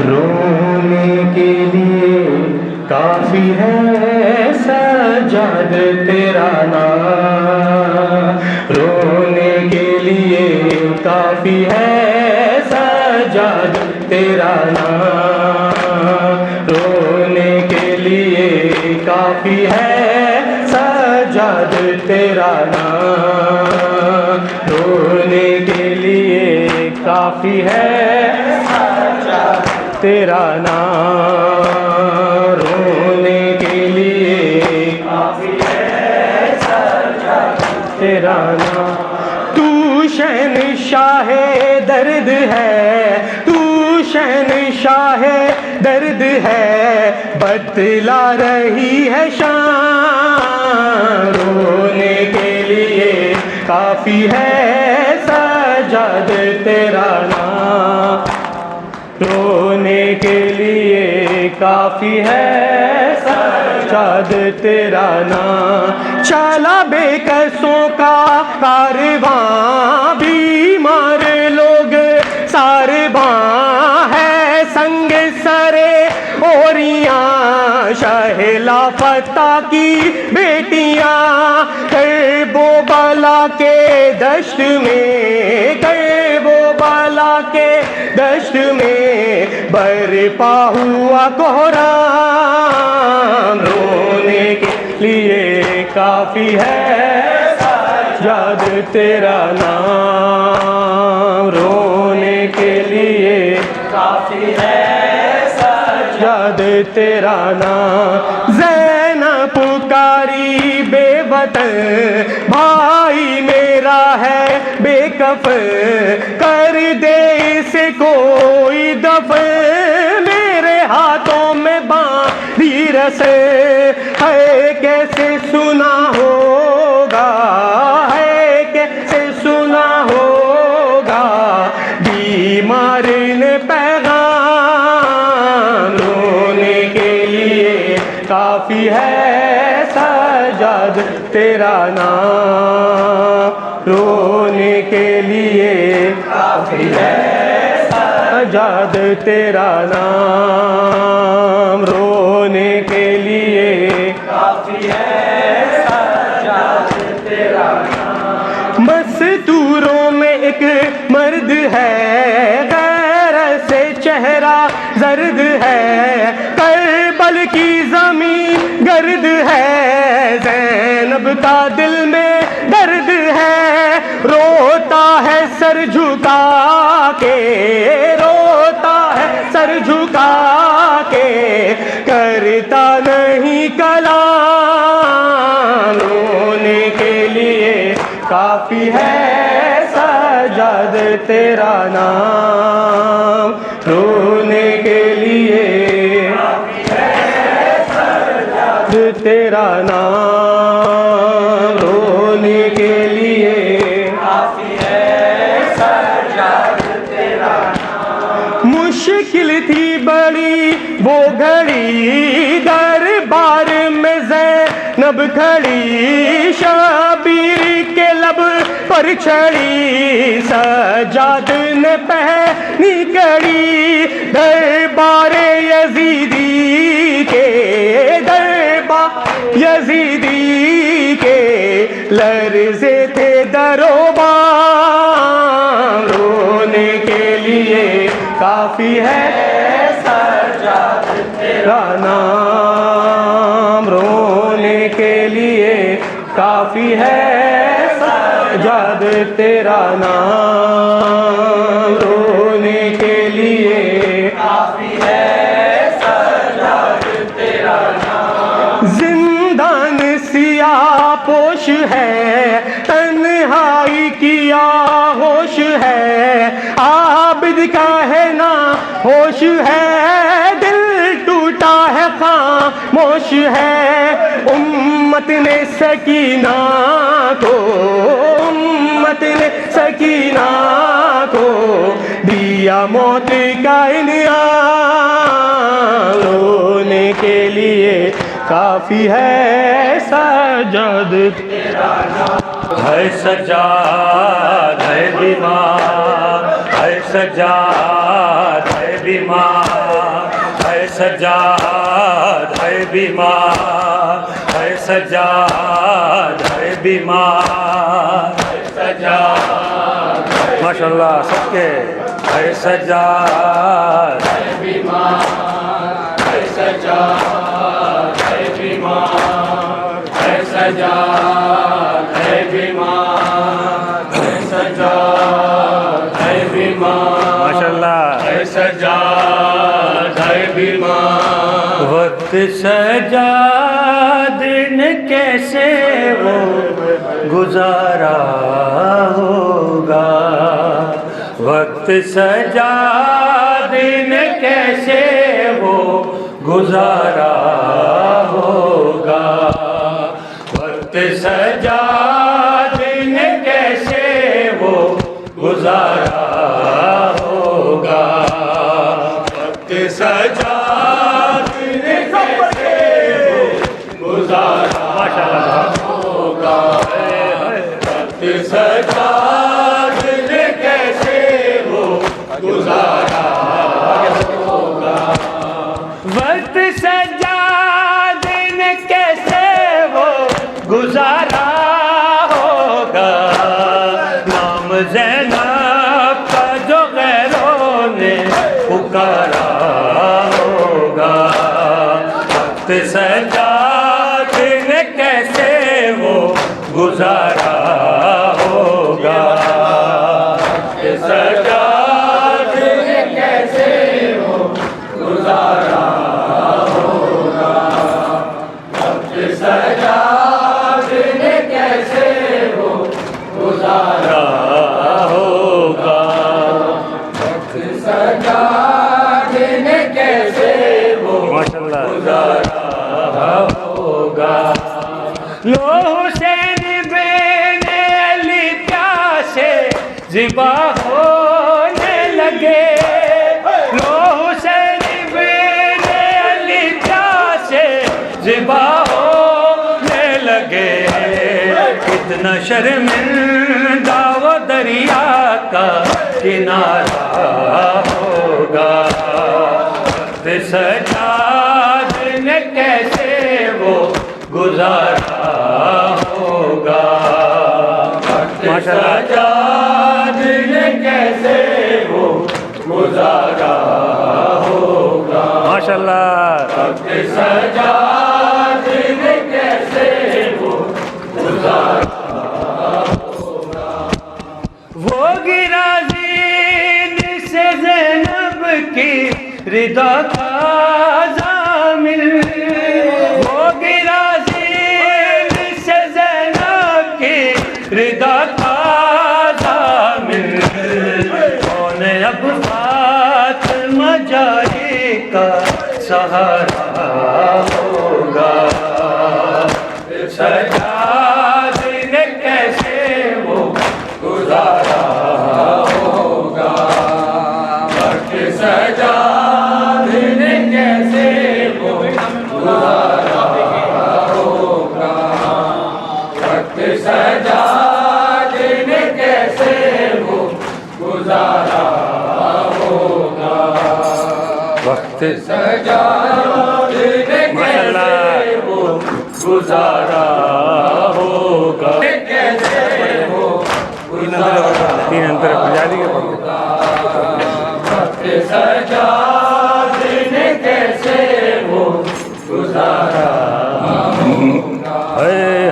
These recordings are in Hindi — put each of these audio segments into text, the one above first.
रोने के लिए काफी है सजाद तेरा नाम, रोने के लिए काफी है सजाद तेरा नाम, रोने के लिए काफी है सजाद तेरा नाम, रोने के लिए काफी है सजाद तेरा नाम, रोने के लिए काफी है सजाद तेरा नाम। तू शहंशाहे दर्द है, तू शहंशाहे दर्द है, बतला रही है शान, रोने के लिए काफी है सजाद तेरा नाम, रोने के लिए काफी है सजाद तेरा नाम। चला बेकसों का कारवां, बीमार लोग सारवां है, संग सरे ओरियां शहला फता की बेटियां, करबो बला के दश्त में, करबो बला के दश्त में बरपा हुआ कोहराम, रोने के लिए काफी है सजाद तेरा नाम, रोने के लिए काफी है सजाद तेरा नाम। ज़ैनब पुकारी बेवतन, भाई मेरा है बेकफन, कर दे इसे कोई दफन, मेरे हाथों में बांधी रस्से, है कैसे सुना होगा, है कैसे सुना होगा बीमार ने पैगाम, रोने के लिए काफी है सजाद तेरा नाम, रोने के लिए काफी है सजाद तेरा नाम, रोने के लिए काफी है सजाद तेरा नाम। मस्तूरों में एक मर्द है, गैरत से चेहरा जर्द है, करबल की जमीन गर्द है, ज़ैनब का दिल में दर्द है, रोता है सर झुका के, रोता है सर झुका के, करता नहीं कलाम, रोने के लिए काफी है सजाद तेरा नाम, रोने के लिए काफी है सजाद तेरा नाम, रोने के लिए काफी है सजाद तेरा नाम। मुश्किल थी बड़ी वो घड़ी, दरबार में ज़ैनब खड़ी, शबीर के लब पर चढ़ी, सजाद ने पहनी कड़ी, दरबार यजीदी के, दरबार यजीदी के लर्ज़े थे दरोबार, रोने के लिए काफी है सजाद तेरा नाम, रोने के लिए काफी है सजाद तेरा नाम, रोने के लिए काफी है सजाद तेरा नाम। जिंदान सिया पोश है, तन्हाई किया होश है, आबिद का है ना होश है, दिल टूटा है खामोश है, उम्मत ने सकीना को, उम्मत ने सकीना को दिया मौत का इनाम, रोने के लिए काफी है सजाद तेरा नाम। है सजाद है बीमार, है सजाद है बीमार, सजाद है बीमार, है सजाद है बीमार, सजाद माशाल्लाह सबके है सजाद है बीमार, है सजाद है बीमार, है सजाद है बीमार, है सजाद है बीमार माशाल्लाह, है सजाद है बीमार। वक्त सजाद ने कैसे वो गुजारा होगा, वक्त सजाद ने कैसे वो गुजारा होगा, वक्त सजाद ने कैसे वो गुजारा होगा, वक्त सजाद ने कैसे वो गुजारा होगा, वक्त सजाद ने कैसे वो गुजारा होगा, वक्त सजाद ने कैसे वो गुजारा होगा। नाम ज़ैनब का जो गैरों ने पुकारा होगा, वक्त सजाद ने कैसे वो गुजारा होगा, वक्त सजाद ने कैसे वो गुजारा होगा, वक्त सजाद ने कैसे वो गुजारा होगा, वक्त सजाद ने कैसे वो माशाल्लाह गुजारा होगा। लो हुसैन बिन अली प्यासे ज़िबा होने लगे, लो हुसैन बिन अली प्यासे ज़िबा होने लगे, कितना शर्मिंदा वो दरिया का किनारा होगा, वक्त सजाद ने कैसे वो गुजारा होगा, वक्त सजाद ने कैसे वो गुजारा होगा माशाल्लाह, वक्त सजाद ने कैसे वो गुजारा होगा। वो गिरा ज़ीन से ज़ैनब की रिदा का ज़ामिल, वो गिरा ज़ीन से ज़ैनब की रिदा का ज़ामिल, कौन अब फातिमा जारी का सहारा होगा, सजाद ने कैसे वो गुजारा होगा, वक्त सजाद ने कैसे वो गुजारा होगा, वक्त सजाद ने कैसे वो गुजारा होगा, वक्त सजाद ने कैसे वो गुजारा होगा, कैसे वो तीन अंतर पंजाबी के पढ़ते, वक्त सजाद ने कैसे वो गुजारा होगा,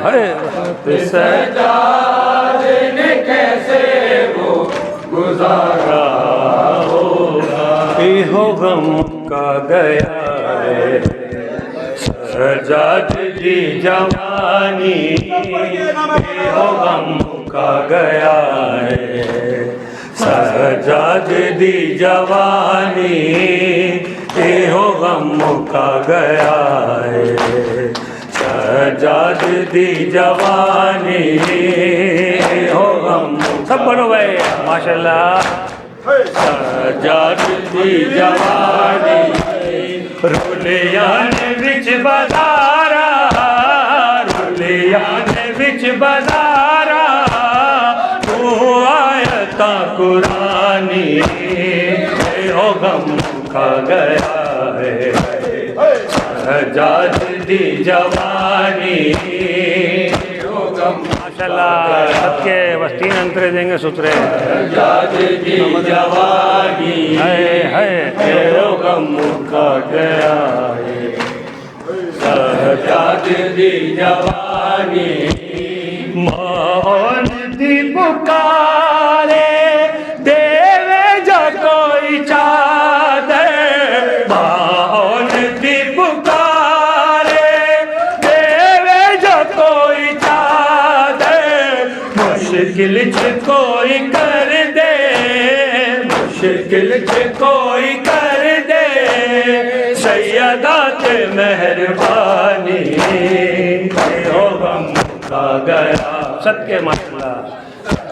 है वक्त सजाद ने कैसे वो गुजारा होगा। हो गम का गया है सजाद दी जवानी, हो गम का गया है सजाद दी जवानी, हो गम का गया है सजाद दी जवानी, हो गम सब बोलो भाई माशाल्लाह, सजाद दी जवानी, रुलियान विच बाजारा, रुलियान विच बाजारा, तू आयता कुरानी, हो गम खा गया है सजाद दी जवानी माशाल्लाह सबके बस 3 अंतरे देंगे सुतरे सजाद दी जवानी है गम का गया है सजाद दी जवानी मौन दी पुकारे देवे जो कोई चादर मौन दी पुकारे देवे जो कोई चादर मुश्किल च कोई कर दे मुश्किल च कोई कर दे सैयदात मेहरबानी हो गम का गया सत्य माशाल्लाह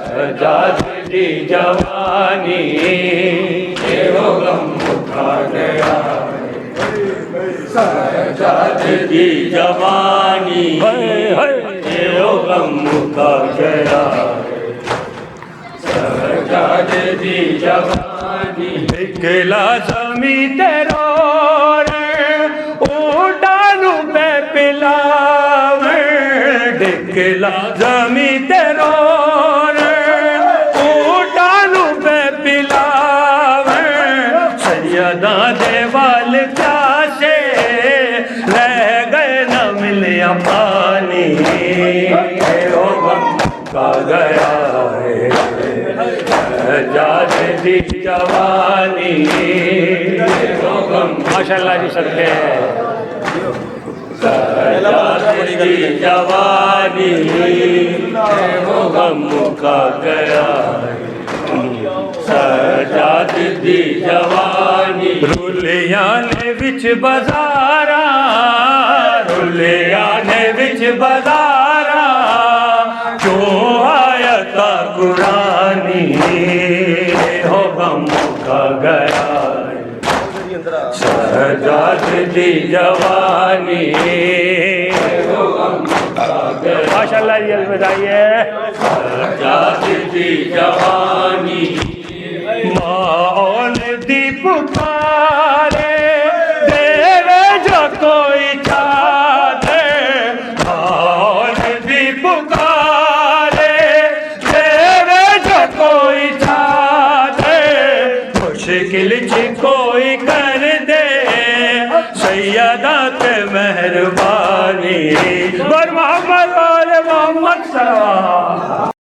सजाद दी जवानी हो गम का गया सजाद दी जवानी हो गम का गया सजाद दी जवानी निकला जमी तेरो उड़ानू पे पिलावे निकला जमी तेरो उड़ानू पे पिलावे सैयदा देवाल प्यासे रह गए न मिलिया पानी हो गम का गया है सजाद दी जवानी हो गम माशाल्लाह जी सबके सजाद दी जवानी हो गम का गया सजाद दी जवानी रुलिया ने विच बाजारा रुलिया ने विच बाजारा क्यों आयता कुरानी हो गम का गया सजाद दी जवानी हो गम का गया माशाल्लाह जी अलविदाइए सजाद दी जवानी मौन दी पुकारे देवे जो कोई चादे मौन दी पुकारे देवे जो कोई चादे मुश्किल च कोई कर दे सैयदात मेहरबानी और मोहम्मद सल्लल्लाहु